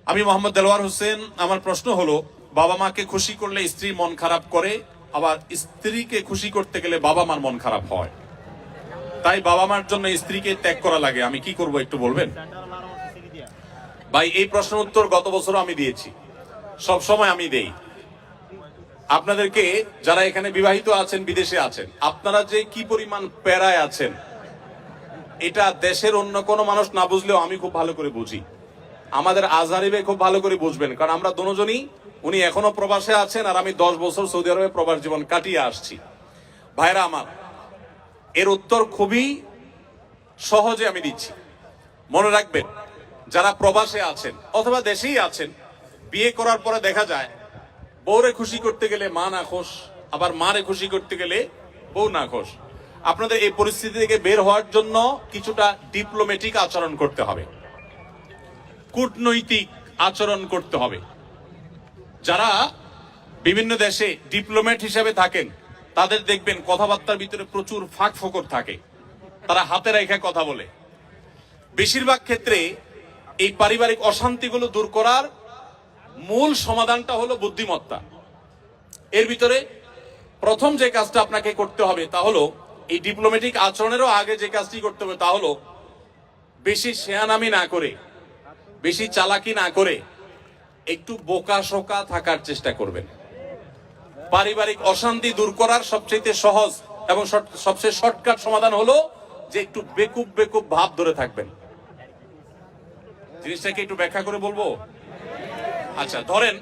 আমি মোহাম্মদ দেলোয়ার হোসেন। আমার প্রশ্ন হলো, বাবা মাকে খুশি করলে স্ত্রী মন খারাপ করে, আবার স্ত্রীকে খুশি করতে গেলে বাবা মার মন খারাপ হয়। তাই বাবা মার জন্য স্ত্রীকে ত্যাগ করা লাগে, আমি কি করব একটু বলবেন? ভাই, এই প্রশ্নের উত্তর গত বছরও আমি দিয়েছি, সব সময় আমি দেই। আপনাদেরকে যারা এখানে বিবাহিত আছেন, বিদেশে আছেন, আপনারা যে কি পরিমাণ প্যারায় আছেন এটা দেশের অন্য কোনো মানুষ না বুঝলেও আমি খুব ভালো করে বুঝি। আমাদের আজহারি ভাই খুব ভালো করে বুঝবেন, কারণ আমরা দুজনই, উনি এখনো প্রবাসে আছেন আর আমি 10 বছর সৌদি আরবে প্রবাস জীবন কাটিয়ে আসছি। ভাইরা আমার, এর উত্তর খুবই সহজে আমি দিচ্ছি। মনে রাখবেন, যারা প্রবাসে আছেন অথবা দেশেই আছেন, বিয়ে করার পরে দেখা যায় বউরে খুশি করতে গেলে মা না খোশ, আবার মারে খুশি করতে গেলে বউ না খোশ। আপনাদের এই পরিস্থিতি থেকে বের হওয়ার জন্য কিছুটা ডিপ্লোম্যাটিক আচরণ করতে হবে, কূটনৈতিক আচরণ করতে হবে। যারা বিভিন্ন দেশে ডিপ্লোম্যাট হিসেবে থাকেন তাদের দেখবেন কথাবার্তার ভিতরে প্রচুর ফাঁক ফোকর থাকে, তারা হাতে রেখে কথা বলে। বেশিরভাগ ক্ষেত্রে এই পারিবারিক অশান্তিগুলো দূর করার মূল সমাধানটা হলো বুদ্ধিমত্তা। এর ভিতরে প্রথম যে কাজটা আপনাকে করতে হবে তা হলো, এই ডিপ্লোম্যাটিক আচরণেরও আগে যে কাজটি করতে হবে তা হলো, বেশি শেয়ানামি না করে, বেশি চালাকি না করে একটু বোকা শোকা থাকার চেষ্টা করবেন। পারিবারিক অশান্তি দূর করার সবচেয়ে সহজ এবং সবচেয়ে শর্টকাট সমাধান হলো যে একটু বেকুব বেকুব ভাব ধরে থাকবেন। জিনিসটাকে একটু ব্যাখ্যা করে বলবো। আচ্ছা, ধরেন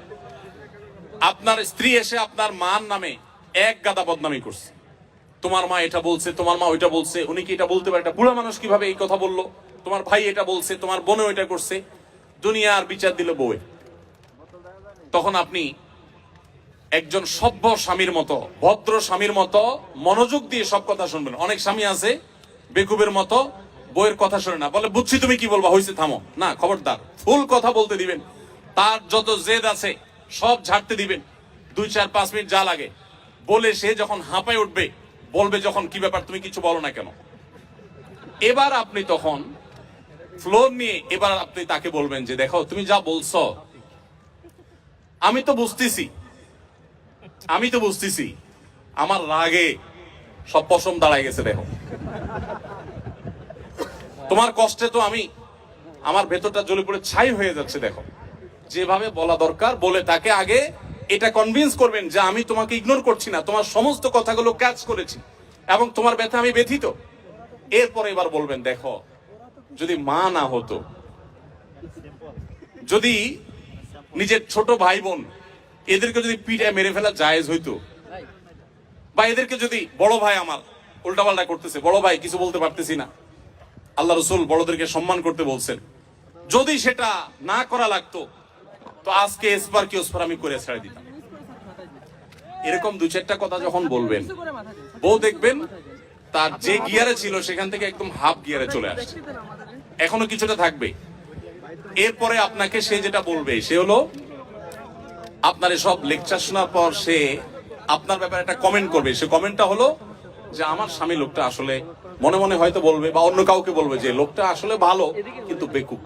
আপনার স্ত্রী এসে আপনার মার নামে এক গাদা বদনামি করছে, তোমার মা এটা বলছে, তোমার মা ওইটা বলছে, উনি কি এটা বলতে পারে, একটা বুড়া মানুষ কিভাবে এই কথা বললো, তোমার ভাই এটা বলছে, তোমার বোনও এটা করছে, দুনিয়ার বিচার দিল বউয়ে। তখন আপনি একজন সভ্য স্বামীর মতো, ভদ্র স্বামীর মতো মনোযোগ দিয়ে সব কথা শুনবেন। অনেক স্বামী আছে বেকুবের মতো, বউয়ের কথা শুনে না, বলে বুঝছি তুমি কি বলবা, হয়েছে থামো না, খবরদার। ফুল কথা বলতে দিবেন, তার যত জেদ আছে সব ঝাড়তে দিবেন, 2, 4, 5 মিনিট যা লাগে বলে সে যখন হাঁপায় উঠবে, বলবে যখন কি ব্যাপার তুমি কিছু বলো না কেন। এবার আপনি তখন ফ্লোর নিয়ে এবার আপনি তাকে বলবেন যে দেখো তুমি যা বলছো আমি তো বুঝতেছি, আমার রাগে সব পশম দাঁড়ায় গেছে, দেখো তোমার কষ্টে তো আমার ভেতরটা জ্বলে পড়ে ছাই হয়ে যাচ্ছে, দেখো। যেভাবে বলা দরকার বলে তাকে আগে এটা কনভিন্স করবেন যে আমি তোমাকে ইগনোর করছি না, তোমার সমস্ত কথাগুলো ক্যাচ করেছি এবং তোমার ব্যথা আমি ব্যথিত। এরপরে এবার বলবেন দেখো, যদি মা না হতো, যদি নিজের ছোট ভাই বোন এদেরকে যদি পিঠে মেরে ফেলা জায়েজ হইতো, বা এদেরকে যদি বড় ভাই আমার উল্টাপাল্টা করতেছে, বড় ভাই কিছু বলতে পারতেছি না, আল্লাহ রসুল বড়দেরকে সম্মান করতে বলছেন, যদি সেটা না করা লাগতো তো আজকে এসপার কি ওসপার আমি করে ছেড়ে দিতাম। এরকম 2-4টা কথা যখন বলবেন, বউ দেখবেন তার যে গিয়ারে ছিল সেখান থেকে একদম হাফ গিয়ারে চলে আসছে, এখনো কিছুটা থাকবে। এরপরে আপনাকে সে যেটা বলবে সে হলো, আপনার সব লেকচার শোনার পর সে আপনার ব্যাপারে একটা কমেন্ট করবে। সে কমেন্টটা হলো যে আমার স্বামী লোকটা আসলে, মনে মনে হয়তো বলবে বা অন্য কাউকে বলবে যে লোকটা আসলে ভালো কিন্তু বেকুব।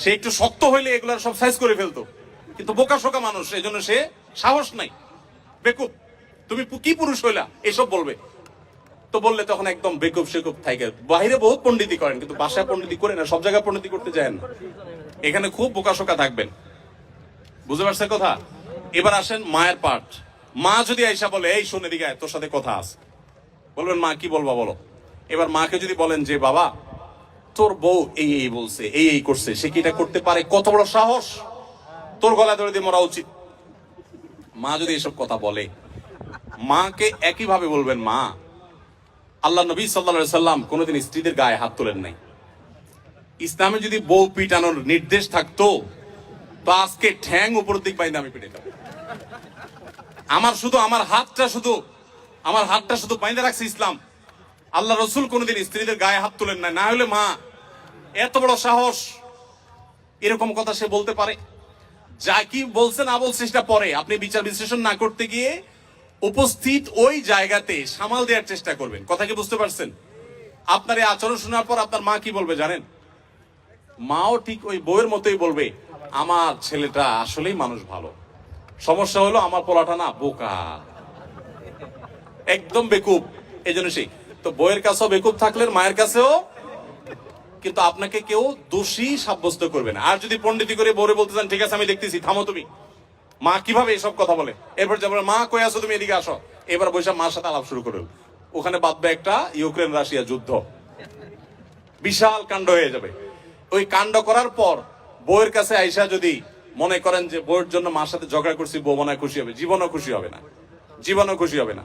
সে একটু শক্ত হইলে এগুলার সব সাইজ করে ফেলতো, কিন্তু বোকা শোকা মানুষ, এই জন্য সে সাহস নাই, বেকুব, তুমি কি পুরুষ হইলা, এসব বলবে। তো বললে তখন একদম বেকুব শেকুব থাকে। বাইরে বহুত পণ্ডিতি করেন কিন্তু বাসায় পণ্ডিতি করে না, সব জায়গায় পণ্ডিতি করতে যায় না, এখানে খুব বোকা শোকা থাকবেন। বুঝতে পারছেন কথা? এবার আসেন মায়ের পার্ট। মা যদি আইসা বলে এই শোন এদিকে আয়, তোর সাথে কথা আছে, বলবেন মা কি বলবা বলো। এবার মাকে যদি বলেন যে বাবা তোর বউ এই এই বলছে, এই এই করছে, সে কি এটা করতে পারে, কত বড় সাহস, তোর গলায় ধরে দিয়ে মরা উচিত। মা যদি এসব কথা বলে, মাকে একইভাবে বলবেন মা আল্লাহ নবী সাল্লাল্লাহু আলাইহি সাল্লাম কোনোদিন স্ত্রীদের গায়ে হাত তোলেন নাই। ইসলামে যদি বউ পিটানোর নির্দেশ থাকতো তো আজকে ঠ্যাং উপর দিক বাইন্দা আমি পিটাইতাম। আমার হাতটা শুধু বাইন্দা রাখছে ইসলাম। আল্লাহ রসুল কোনোদিন স্ত্রীদের গায়ে হাত তোলেন না। না হলে মা এত বড় সাহস, এরকম কথা সে বলতে পারে। যা কি বলছে না বলছে সেটা পরে, আপনি বিচার বিশ্লেষণ না করতে গিয়ে উপস্থিত ওই জায়গাতে সামাল দেওয়ার চেষ্টা করবেন। কথা কি বুঝতে পারছেন? আপনার এই আচরণ শোনার পর আপনার মা কি বলবে জানেন? মাও ঠিক ওই বউয়ের মতোই বলবে আমার ছেলেটা আসলেই মানুষ ভালো, সমস্যা হলো আমার পোলাটা না বোকা, একদম বেকুব। এই জন্য সেই তো বউয়ের কাছেও বেকুব থাকলে মায়ের কাছেও, কিন্তু আপনাকে কেউ দোষী সাব্যস্ত করবে না। আর যদি পণ্ডিতি করে বউরে বলতে চান ঠিক আছে আমি দেখতেছি, থামো তুমি, মা কিভাবে এসব কথা বলে, এরপর যেমন মা কই আসো তুমি এদিকে আসো, এবার বৈশাখ মার সাথে আলাপ শুরু করল, ওখানে বাঁধবে একটা ইউক্রেন রাশিয়া যুদ্ধ, বিশাল কাণ্ড হয়ে যাবে। ওই কাণ্ড করার পর বউয়ের কাছে আইসা যদি মনে করেন যে বউয়ের জন্য মার সাথে ঝগড়া করছি, বউ মনে হয় খুশি হবে, জীবনও খুশি হবে না, জীবনও খুশি হবে না।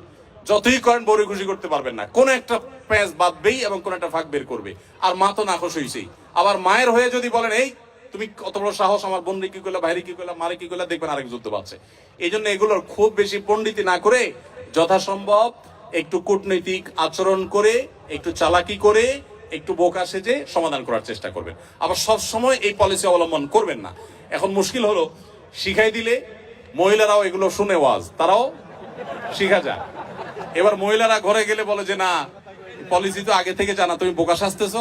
যতই করেন বউরে খুশি করতে পারবেন না, কোন একটা প্যাঁচ বাঁধবেই এবং কোন একটা ফাঁক বের করবে। আর মা তো নাখোশ হইছেই। আবার মায়ের হয়ে যদি বলেন এই তুমি কত বড় সাহস, আমার বোনরে কি করলা, ভাইরে কি করলা, মারে কি করলা, দেখবেন আরেক যুদ্ধ পাচ্ছে। এই জন্য এগুলোর খুব বেশি পণ্ডিতি না করে যথাসম্ভব একটু কূটনৈতিক আচরণ করে, একটু চালাকি করে, একটু বোকা সেজে সমাধান করার চেষ্টা করবেন। আবার সব সময় এই পলিসি অবলম্বন করবেন না। এখন মুশকিল হলো শিখাই দিলে মহিলারাও এগুলো শুনে ওয়াজ, তারাও শিখা যায়। এবার মহিলারা ঘরে গেলে বলে যে না পলিসি তো আগে থেকে জানা, তুমি বোকা সাজতেছ,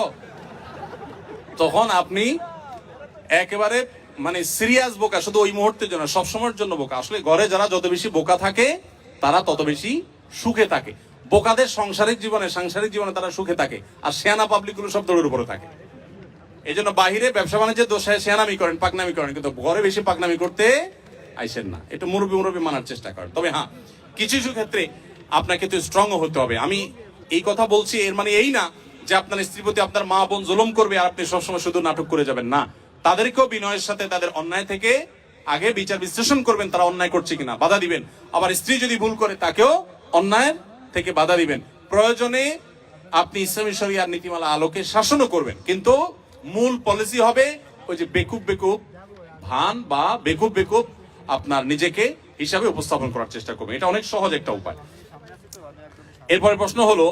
তখন আপনি একেবারে মানে সিরিয়াস বোকা, শুধু ওই মুহূর্তের জন্য, সবসময়ের জন্য বোকা। আসলে ঘরে যারা যত বেশি বোকা থাকে তারা তত বেশি সুখে থাকে। বোকাদের সাংসারিক জীবনে তারা সুখে থাকে, আর শেয়ানা পাবলিক গুলো সব দৌড়ের উপরে থাকে। এই জন্য বাহিরে ব্যবসা বাণিজ্যের দোষায় শেয়ানামি করেন, পাকনামি করেন, কিন্তু ঘরে বেশি পাকনামি করতে আইসেন না। একটু মুরব্বী মানার চেষ্টা করেন। তবে হ্যাঁ, কিছু কিছু ক্ষেত্রে আপনাকে তো স্ট্রং হতে হবে। আমি এই কথা বলছি এর মানে এই না যে আপনার স্ত্রীর প্রতি আপনার মা বোন জুলুম করবে আর আপনি সবসময় শুধু নাটক করে যাবেন, না। তাদেরকেও বিনয়ের সাথে তাদের অন্যায় থেকে আগে বিচার বিশ্লেষণ করবেন, তারা অন্যায় করছে কিনা, বাধা দিবেন। আবার স্ত্রী যদি ভুল করে তাকেও অন্যায়ের থেকে বাধা দিবেন। প্রয়োজনে আপনি ইসলামী শরিয়ার নীতিমালা আলোকে শাসনও করবেন, কিন্তু মূল পলিসি হবে ওই যে বেকুব ভান বা বেকুব আপনার নিজেকে হিসাবে উপস্থাপন করার চেষ্টা করবেন। এটা অনেক সহজ একটা উপায়। এরপরে প্রশ্ন হলো